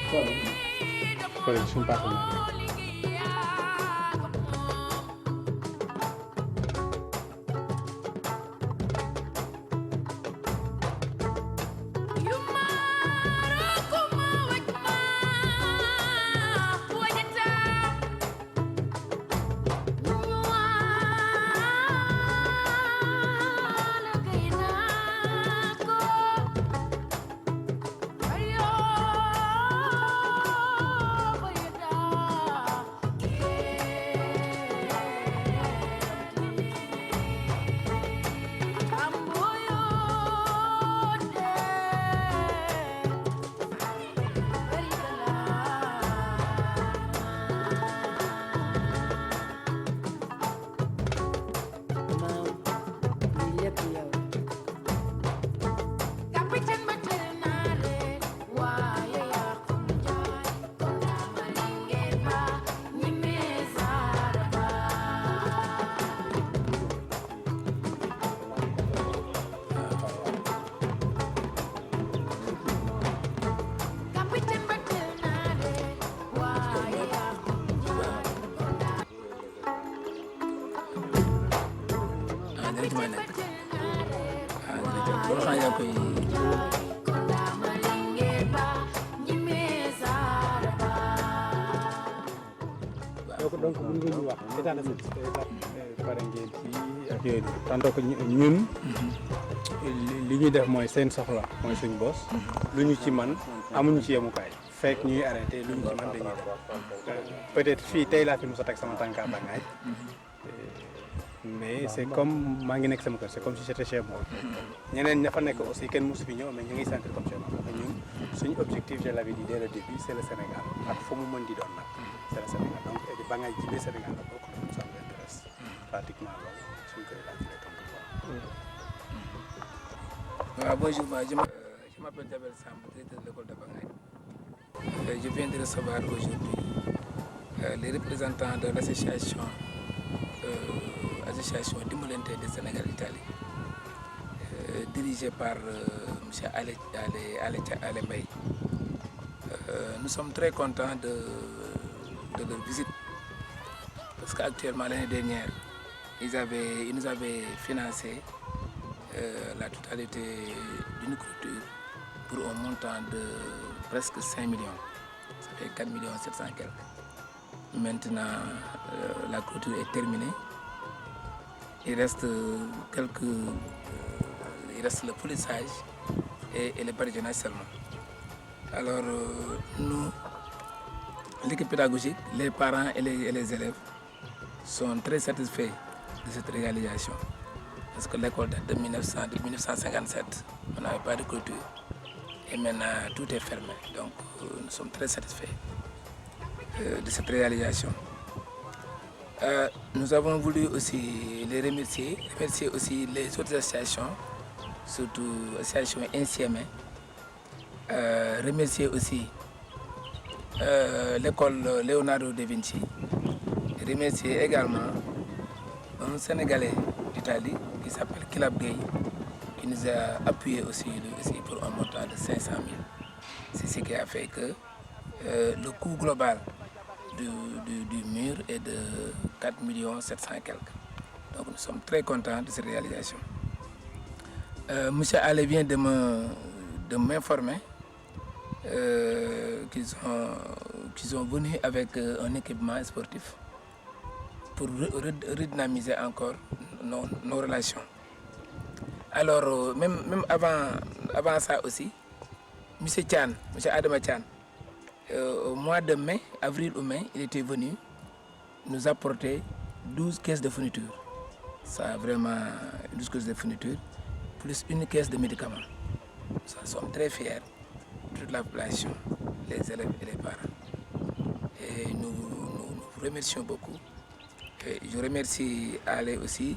Correct, suñu partenaire. donc bu ñu wax état de service pare ngeen ci ak yooyu tantôt que ñun li ñuy def mooy seen soxla mooy suñ boss lu ñu ci man amuñu ci yemukaay fekk ñuy arrêté lu ñu ci man dañuy def peut-être fii tey laa fi mos a teg sama tànka bangaay mais c'est comme maa ngi nekk sama kër c'est comme si j'étais chez moi ñeneen ña fa nekk aussi kenn mosu fi ñëw mais ñu ngi sentir comme chez moi ñun suñu objectif je l'avais dit dès le début c'est le Sénégal ak fu mu mën di doon nag c'est le Sénégal donc bangaay ci biir Sénégal la bokk na ça nous intéresse pratiquement loolu suñ koy laajee tontu quoi. Bonjour, je m'appelle Jabel Samb, directeur de l'école de Bangaye. Je viens de recevoir aujourd'hui les représentants de l'association Dimbalante de Sénégal-Italie, dirigée par M. Ale Mbaye. Nous sommes très contents de leur visite parce qu'actuellement, l'année dernière, ils nous avaient financé la totalité d'une clôture pour un montant de presque 5 millions. Ça fait 4 millions 700 quelques. Maintenant, la clôture est terminée. Il reste il reste le polissage et le badigeonnage seulement. Alors, nous, l'équipe pédagogique, les parents et les élèves sont très satisfaits de cette réalisation. Parce que l'école date de 1957, on n'avait pas de clôture. Et maintenant, tout est fermé. Donc, nous sommes très satisfaits de cette réalisation. Nous avons voulu aussi les remercier aussi les autres associations, surtout l'association Insieme, remercier aussi l'école Leonardo da Vinci, remercier également un Sénégalais d'Italie qui s'appelle Kilab Gueye, qui nous a appuyé aussi pour un montant de 500 000. C'est ce qui a fait que le coût global du mur est de 4 700 quelques. Donc nous sommes très contents de cette réalisation. Monsieur Ale vient de m'informer qu'ils sont venus avec un équipement sportif pour redynamiser encore nos relations. Alors, même avant ça aussi, M. Adama Tchan, au mois de mai, avril ou mai, il était venu nous apporter 12 caisses de fourniture. Ça, vraiment, 12 caisses de fourniture, plus une caisse de médicaments. Nous sommes très fiers, toute la population, les élèves et les parents. Et nous remercions beaucoup. Et je remercie Ale aussi.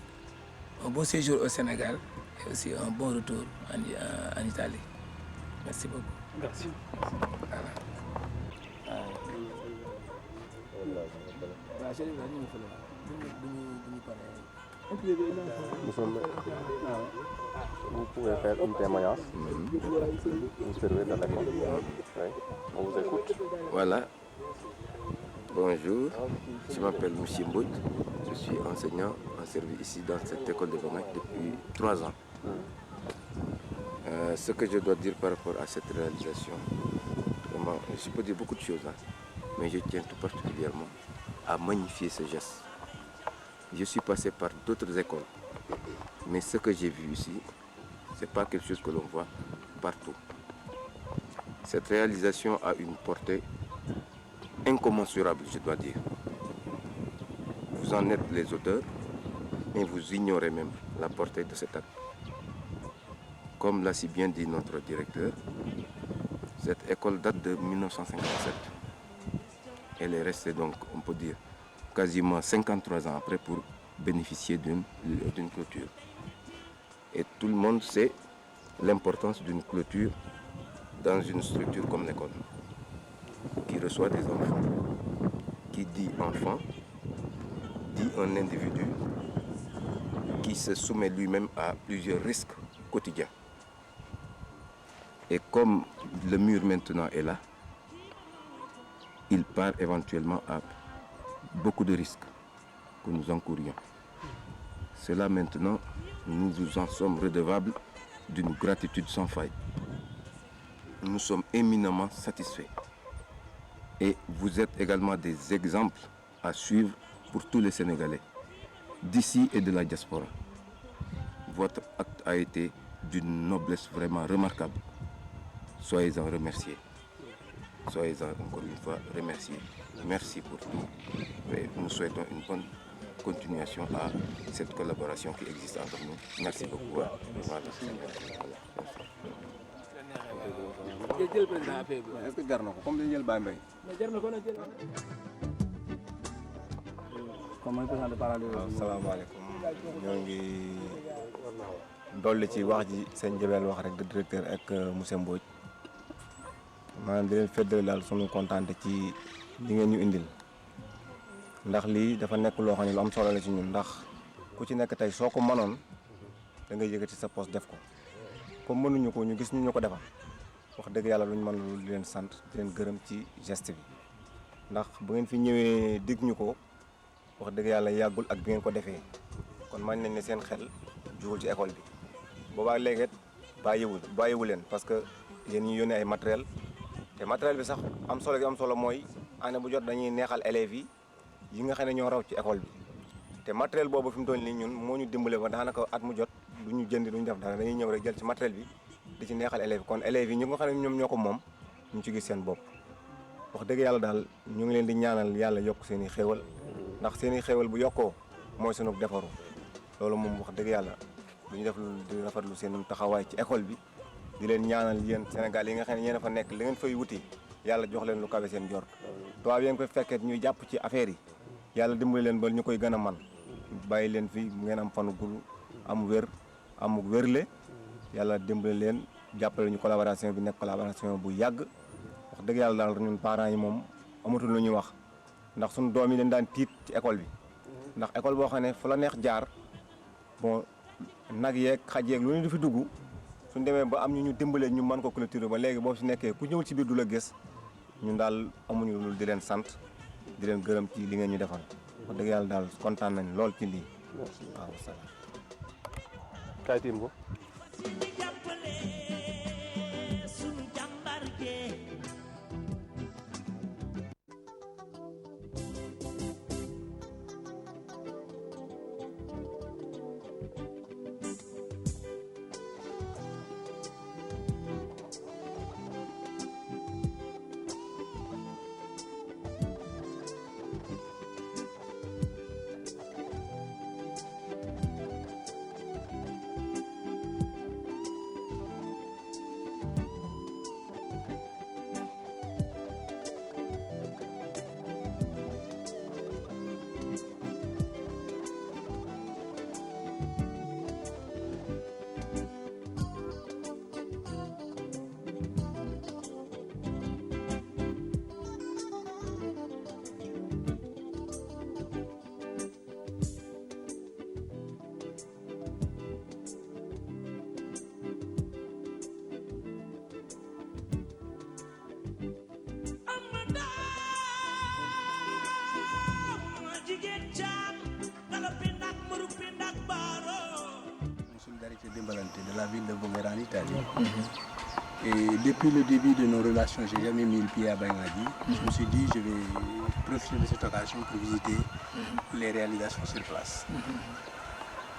Un bon séjour au Sénégal et aussi un bon retour en Italie. Merci beaucoup. Merci. Voilà. Vous pouvez faire une témoignage. Vous servez de l'école. Oui, on vous écoute. Voilà. Bonjour, je m'appelle Mouchi Mbout. Je suis enseignant en service ici dans cette école de Vamac depuis 3 ans. Ce que je dois dire par rapport à cette réalisation, vraiment, je peux dire beaucoup de choses, mais je tiens tout particulièrement à magnifier ce geste. Je suis passé par d'autres écoles, mais ce que j'ai vu ici, ce n'est pas quelque chose que l'on voit partout. Cette réalisation a une portée incommensurable, je dois dire. Vous en êtes les auteurs, mais vous ignorez même la portée de cet acte. Comme l'a si bien dit notre directeur, cette école date de 1957. Elle est restée donc, on peut dire, quasiment 53 ans après pour bénéficier d'une clôture. Et tout le monde sait l'importance d'une clôture dans une structure comme l'école, qui reçoit des enfants. Qui dit enfant, dit un individu qui se soumet lui-même à plusieurs risques quotidiens. Et comme le mur maintenant est là, il part éventuellement à beaucoup de risques que nous encourions. Cela maintenant, nous vous en sommes redevables d'une gratitude sans faille. Nous sommes éminemment satisfaits. Et vous êtes également des exemples à suivre pour tous les Sénégalais, d'ici et de la diaspora. Votre acte a été d'une noblesse vraiment remarquable. Soyez-en remerciés. Soyez-en encore une fois remerciés. Merci pour tout. Et nous souhaitons une bonne continuation à cette collaboration qui existe entre nous. Merci beaucoup. Voilà. Est-ce que jar na ko comme dañu jël Baye Mbaye. comme mooy président de parents d'élèves. waaw salaamaaleykum ñoo ngi dolli ci wax ji sëñ Jabel wax rek de directeur ak monsieur Mbodj maanaam di leen feddali daal sunu kontaante ci li ngeen ñu indil ndax lii dafa nekk loo xam ne lu am solo la ci ñun ndax ku ci nekk tey soo ko mënoon da ngay yëkkati sa poste def ko comme mënuñu ko ñu gis ñu ko defal wax dëgg yàlla lu ñu mën lu di leen sant di leen gërëm ci geste bi ndax bu ngeen fi ñëwee dig ñu ko wax dëgg yàlla yàggul ak bi ngeen ko defee kon man nañ ne seen xel jugul ci école bi boobaa léegi bàyyiwu leen parce que yéen ñu yónnee ay matériel te matériel bi sax am solo mooy année bu jot dañuy neexal élèves yi nga xam ne ñoo raw ci école bi te matériel boobu fi mu toll nii ñun moo ñu dimbale ba daanaka at mu jot du ñu jënd du ñu def dara dañuy ñëw rek jël ci matériel bi di ci neexal élèves kon élèves yi ñi nga xam ne ñoom ñoo ko moom ñu ci gis seen bopp wax dëgg yàlla daal ñu ngi leen di ñaanal yàlla yokk seen i xéewal ndax seen i xéewal bu yokkoo mooy sunu defaru loolu moom wax dëgg yàlla du ñu def lu di rafetlu seen taxawaay ci école bi di leen ñaanal yéen Sénégal yi nga xam ne yéen a fa nekk li ngeen fay wuti yàlla jox leen lu kawe seen jort tubaab yi ngeen koy fekkee ñuy jàpp ci affaire yi yàlla dimbali leen ba ñu koy gën a man bàyyi leen fi mu ngeen am fanu gudd am wér am wérle yàlla dimbali leen jàppale ñu collaboration bi nekk collaboration bu yàgg wax dëgg yàlla daal ñun parents yi moom amatul lu ñuy wax ndax suñu doom yi dañ daan tiit ci école bi ndax école boo xam ne fu la neex jaar bon nag yeeg xaj yeeg lu ñu di fi dugg suñ demee ba am ñu dimbalee ñu mën ko clôturer ba léegi boo si nekkee ku ñëwul ci biir du la gis ñun daal amuñu lu di leen sant di leen gërëm ci li ngeen ñu defal wax dëgg yàlla daal kontaan nañ lool ci lii waaw salaam kaay tiim ko localité d'Imbalante, de la ville de Voghera en Italie. Et depuis le début de nos relations, je n'ai jamais mis le pied à Bangali. Je me suis dit, je vais profiter de cette occasion pour visiter les réalisations sur place.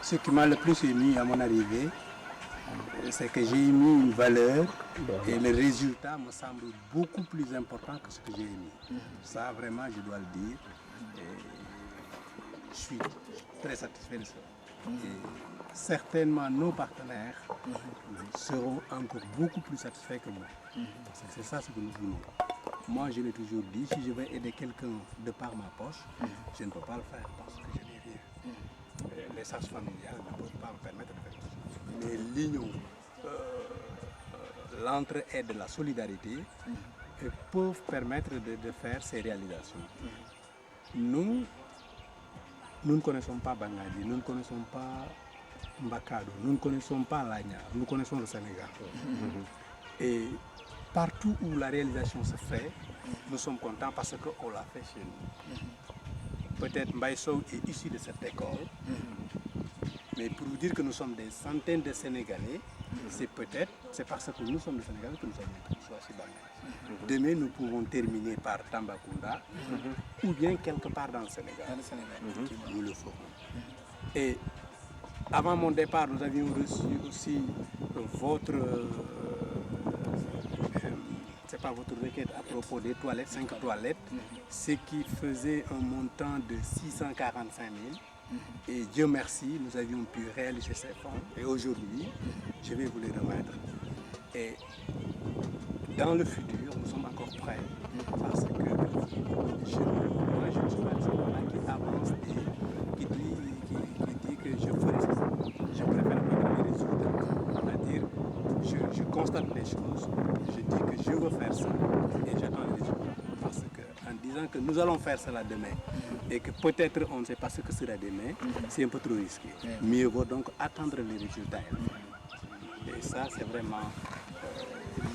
Ce qui m'a le plus ému à mon arrivée, c'est que j'ai mis une valeur et le résultat me semble beaucoup plus important que ce que j'ai mis. Ça, vraiment, je dois le dire. Et je suis très satisfait de ça. Et certainement, nos partenaires seront encore beaucoup plus satisfaits que moi. C'est ça ce que nous voulons. Moi, je l'ai toujours dit, si je veux aider quelqu'un de par ma poche, je ne peux pas le faire parce que je n'ai rien. Les charges familiales ne peuvent pas me permettre de faire ça. Mais l'union, l'entraide, la solidarité peuvent permettre de faire ces réalisations. Nous ne connaissons pas Bangali, nous ne connaissons pas Mbakado, nous ne connaissons pas l'Agna, nous connaissons le Sénégal. Et partout où la réalisation se fait, nous sommes contents parce qu'on l'a fait chez nous. Peut-être Mbaye Sow est issu de cette école, mais pour vous dire que nous sommes des centaines de Sénégalais, c'est parce que nous sommes des Sénégalais que nous avons choisi Bangali. Demain, nous pouvons terminer par Tambacounda ou bien quelque part dans le Sénégal. Nous le ferons. Et avant mon départ, nous avions reçu aussi votre c'est pas votre requête à propos des toilettes, 5 toilettes, ce qui faisait un montant de 645 000. Et Dieu merci, nous avions pu réaliser ces fonds. Et aujourd'hui, je vais vous les remettre. Et dans le futur, nous sommes encore prêts parce que je suis un qui avance et qui dit que je ferai ça. Je préfère prendre les résultats. C'est-à-dire, je constate les choses, je dis que je veux faire ça et j'attends les résultats. Parce qu'en disant que nous allons faire cela demain et que peut-être on ne sait pas ce que sera demain, c'est un peu trop risqué. Mieux vaut donc attendre les résultats. Et ça, c'est vraiment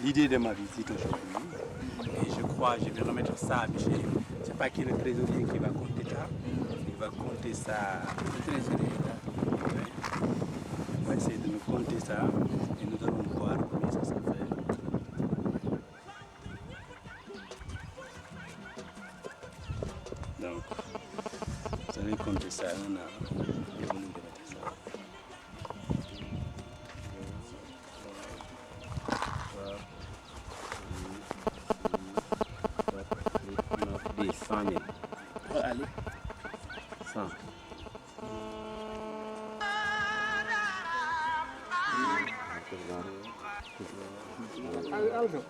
l'idée de ma visite aujourd'hui. Et je crois, je vais remettre ça à Michel. Je ne sais pas qui est le trésorier qui va compter ça. Il va compter ça. Le trésorier. On va essayer de nous compter ça et nous allons voir combien ça se fait. Donc, vous allez compter ça. On a le volume de mettre ça. 100 000. Allez. 100. Allez,